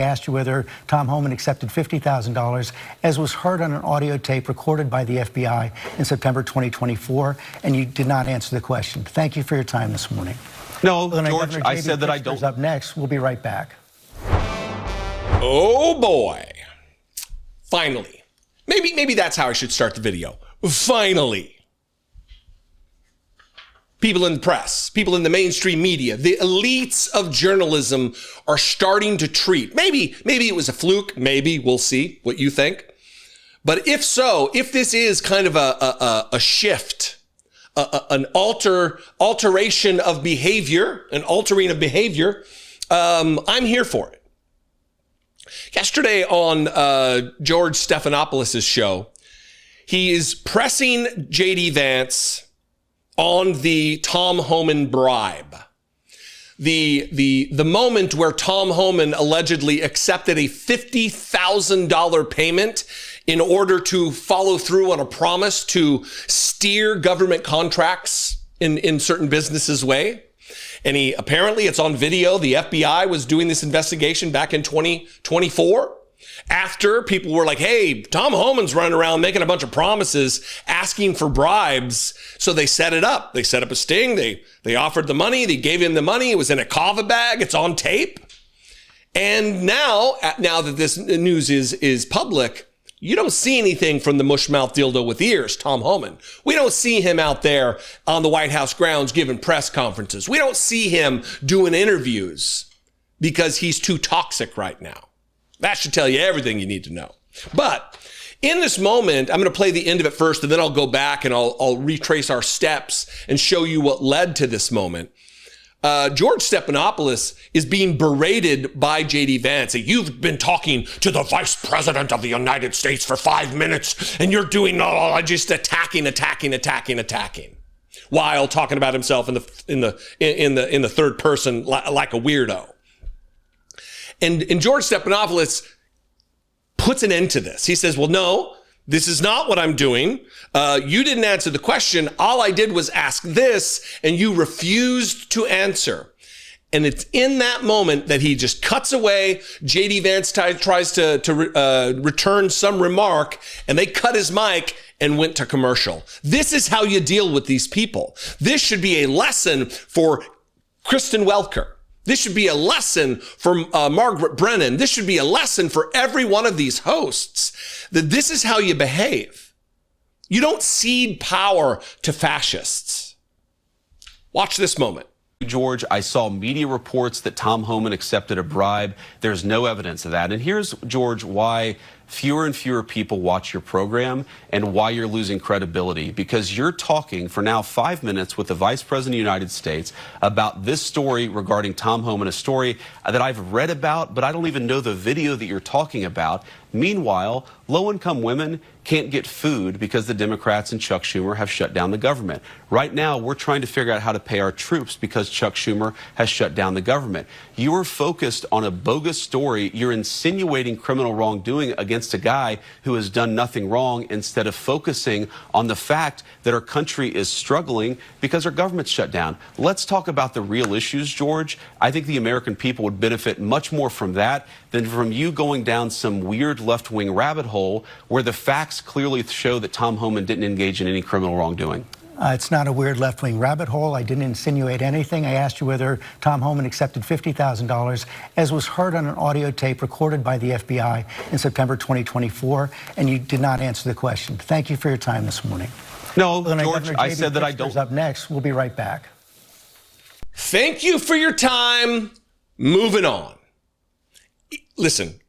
asked you whether Tom Homan accepted $50,000, as was heard on an audio tape recorded by the FBI in September 2024, and you did not answer the question. Thank you for your time this morning. No, George, I said that I don't. Up next, we'll be right back. Oh boy. Finally. Maybe that's how I should start the video. Finally. People in the press, people in the mainstream media, the elites of journalism are starting to treat. Maybe it was a fluke. Maybe we'll see what you think. But if so, if this is kind of a shift, an alteration of behavior, an altering of behavior, I'm here for it. Yesterday on George Stephanopoulos' show, he is pressing J.D. Vance on the Tom Homan bribe. The moment where Tom Homan allegedly accepted a $50,000 payment in order to follow through on a promise to steer government contracts in certain businesses' way. And apparently it's on video. The FBI was doing this investigation back in 2024. After people were like, hey, Tom Homan's running around making a bunch of promises, asking for bribes. So they set it up. They set up a sting. They offered the money. They gave him the money. It was in a kava bag. It's on tape. And now that this news is public, you don't see anything from the mushmouth dildo with ears, Tom Homan. We don't see him out there on the White House grounds giving press conferences. We don't see him doing interviews because he's too toxic right now. That should tell you everything you need to know. But in this moment, I'm going to play the end of it first, and then I'll go back and I'll retrace our steps and show you what led to this moment. George Stephanopoulos is being berated by J.D. Vance. You've been talking to the Vice President of the United States for 5 minutes, and you're doing just attacking, while talking about himself in the third person like a weirdo. And George Stephanopoulos puts an end to this. He says, well, no, this is not what I'm doing. You didn't answer the question. All I did was ask this, and you refused to answer. And it's in that moment that he just cuts away. J.D. Vance tries to return some remark, and they cut his mic and went to commercial. This is how you deal with these people. This should be a lesson for Kristen Welker. This should be a lesson for Margaret Brennan. This should be a lesson for every one of these hosts, that this is how you behave. You don't cede power to fascists. Watch this moment. George, I saw media reports that Tom Homan accepted a bribe. There's no evidence of that. And here's, George, why fewer and fewer people watch your program and why you're losing credibility. Because you're talking for now 5 minutes with the Vice President of the United States about this story regarding Tom Homan, a story that I've read about, but I don't even know the video that you're talking about. Meanwhile, low-income women can't get food because the Democrats and Chuck Schumer have shut down the government. Right now, we're trying to figure out how to pay our troops because Chuck Schumer has shut down the government. You are focused on a bogus story. You're insinuating criminal wrongdoing against a guy who has done nothing wrong instead of focusing on the fact that our country is struggling because our government's shut down. Let's talk about the real issues, George. I think the American people would benefit much more from that than from you going down some weird left-wing rabbit hole where the facts clearly show that Tom Homan didn't engage in any criminal wrongdoing. It's not a weird left-wing rabbit hole. I didn't insinuate anything. I asked you whether Tom Homan accepted $50,000, as was heard on an audio tape recorded by the FBI in September 2024, and you did not answer the question. Thank you for your time this morning. No, George, I said that I don't. Up next, we'll be right back. Thank you for your time. Moving on. Listen,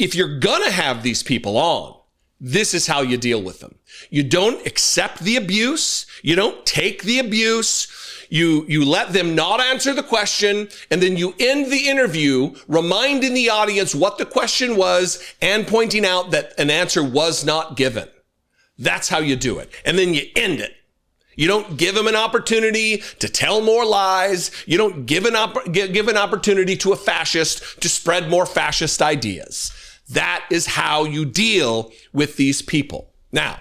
if you're gonna have these people on, this is how you deal with them. You don't accept the abuse. You don't take the abuse. You let them not answer the question, and then you end the interview reminding the audience what the question was and pointing out that an answer was not given. That's how you do it. And then you end it. You don't give them an opportunity to tell more lies. You don't give an opportunity to a fascist to spread more fascist ideas. That is how you deal with these people. Now,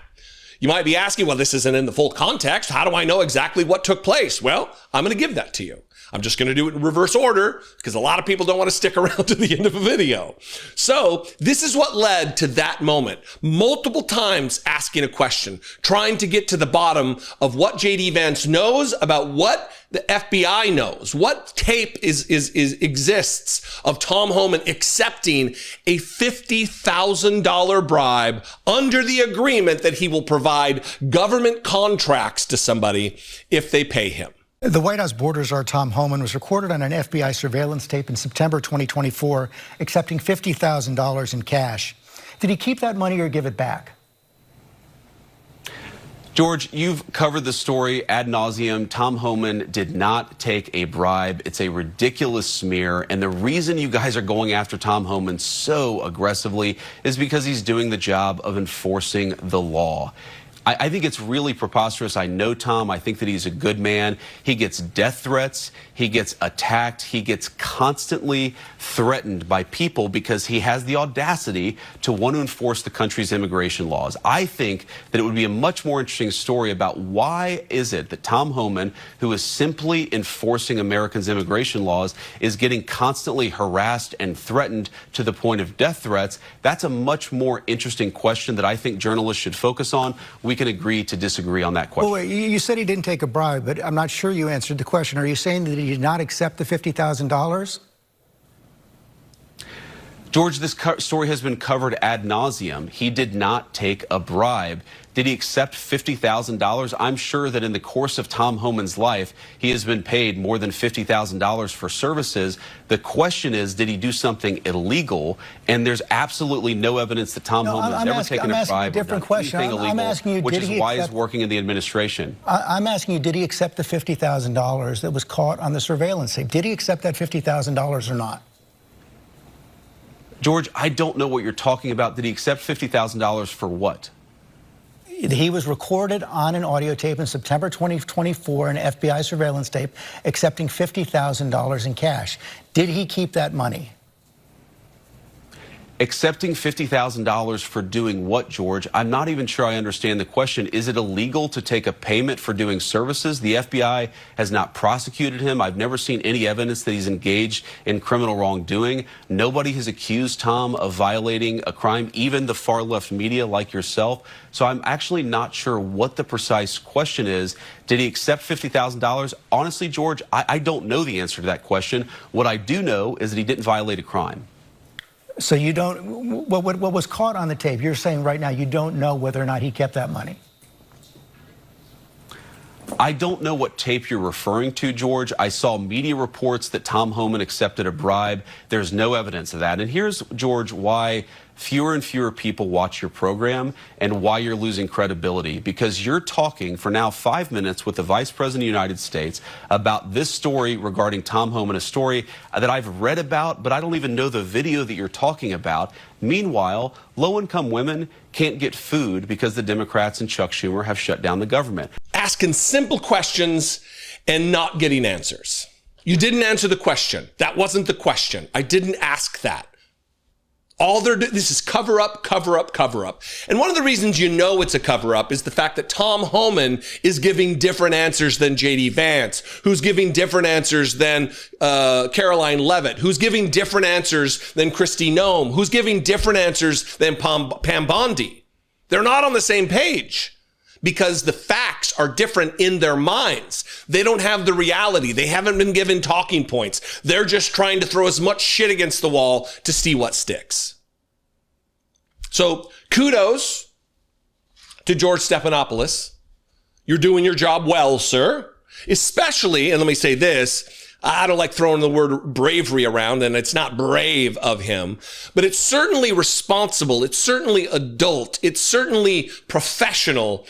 you might be asking, well, this isn't in the full context. How do I know exactly what took place? Well, I'm going to give that to you. I'm just going to do it in reverse order because a lot of people don't want to stick around to the end of a video. So this is what led to that moment. Multiple times asking a question, trying to get to the bottom of what JD Vance knows about what the FBI knows, what tape exists of Tom Homan accepting a $50,000 bribe under the agreement that he will provide government contracts to somebody if they pay him. The White House border czar Tom Homan was recorded on an FBI surveillance tape in September 2024, accepting $50,000 in cash. Did he keep that money or give it back? George, you've covered the story ad nauseum. Tom Homan did not take a bribe. It's a ridiculous smear. And the reason you guys are going after Tom Homan so aggressively is because he's doing the job of enforcing the law. I think it's really preposterous. I know Tom. I think that he's a good man. He gets death threats. He gets attacked. He gets constantly threatened by people because he has the audacity to want to enforce the country's immigration laws. I think that it would be a much more interesting story about why is it that Tom Homan, who is simply enforcing Americans' immigration laws, is getting constantly harassed and threatened to the point of death threats. That's a much more interesting question that I think journalists should focus on. We can agree to disagree on that question. Well, wait, you said he didn't take a bribe, but I'm not sure you answered the question. Are you saying that he did not accept the $50,000? George, this story has been covered ad nauseum. He did not take a bribe. Did he accept $50,000? I'm sure that in the course of Tom Homan's life, he has been paid more than $50,000 for services. The question is, did he do something illegal? And there's absolutely no evidence that Tom Homan has ever taken a bribe or done anything illegal, which is why he's working in the administration. I'm asking you, did he accept the $50,000 that was caught on the surveillance tape? Did he accept that $50,000 or not? George, I don't know what you're talking about. Did he accept $50,000 for what? He was recorded on an audio tape in September 2024, an FBI surveillance tape, accepting $50,000 in cash. Did he keep that money? Accepting $50,000 for doing what, George? I'm not even sure I understand the question. Is it illegal to take a payment for doing services? The FBI has not prosecuted him. I've never seen any evidence that he's engaged in criminal wrongdoing. Nobody has accused Tom of violating a crime, even the far-left media like yourself. So I'm actually not sure what the precise question is. Did he accept $50,000? Honestly, George, I don't know the answer to that question. What I do know is that he didn't violate a crime. So you don't, what was caught on the tape, you're saying right now you don't know whether or not he kept that money? I don't know what tape you're referring to, George. I saw media reports that Tom Homan accepted a bribe. There's no evidence of that. And here's, George, why fewer and fewer people watch your program and why you're losing credibility. Because you're talking for now 5 minutes with the Vice President of the United States about this story regarding Tom Homan, a story that I've read about, but I don't even know the video that you're talking about. Meanwhile, low-income women can't get food because the Democrats and Chuck Schumer have shut down the government. Asking simple questions and not getting answers. You didn't answer the question. That wasn't the question. I didn't ask that. All they're doing, this is cover up, cover up, cover up. And one of the reasons you know it's a cover up is the fact that Tom Homan is giving different answers than JD Vance, who's giving different answers than Caroline Leavitt, who's giving different answers than Kristi Noem, who's giving different answers than Pam Bondi. They're not on the same page because the facts are different in their minds. They don't have the reality. They haven't been given talking points. They're just trying to throw as much shit against the wall to see what sticks. So kudos to George Stephanopoulos. You're doing your job well, sir. Especially, and let me say this, I don't like throwing the word bravery around, and it's not brave of him, but it's certainly responsible. It's certainly adult. It's certainly professional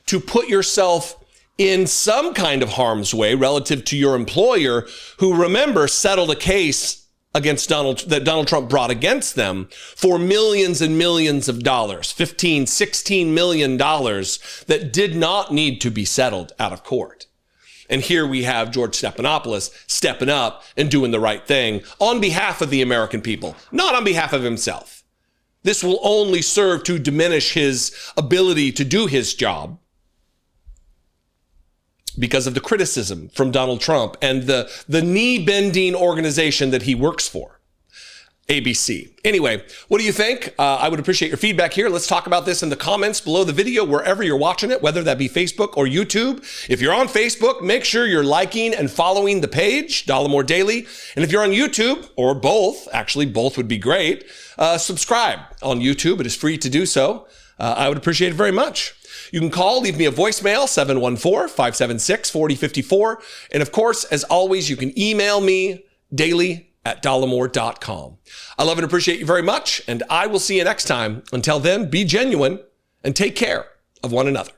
to put yourself in some kind of harm's way relative to your employer, who, remember, settled a case against Donald Trump brought against them for millions and millions of dollars, $16 million that did not need to be settled out of court. And here we have George Stephanopoulos stepping up and doing the right thing on behalf of the American people, not on behalf of himself. This will only serve to diminish his ability to do his job. because of the criticism from Donald Trump and the knee-bending organization that he works for. ABC. Anyway, what do you think? I would appreciate your feedback here. Let's talk about this in the comments below the video, wherever you're watching it, whether that be Facebook or YouTube. If you're on Facebook, make sure you're liking and following the page, Dollemore Daily. And if you're on YouTube, or both, actually both would be great, subscribe on YouTube. It is free to do so. I would appreciate it very much. You can call, leave me a voicemail, 714-576-4054. And of course, as always, you can email me daily@dollemore.com. I love and appreciate you very much, and I will see you next time. Until then, be genuine and take care of one another.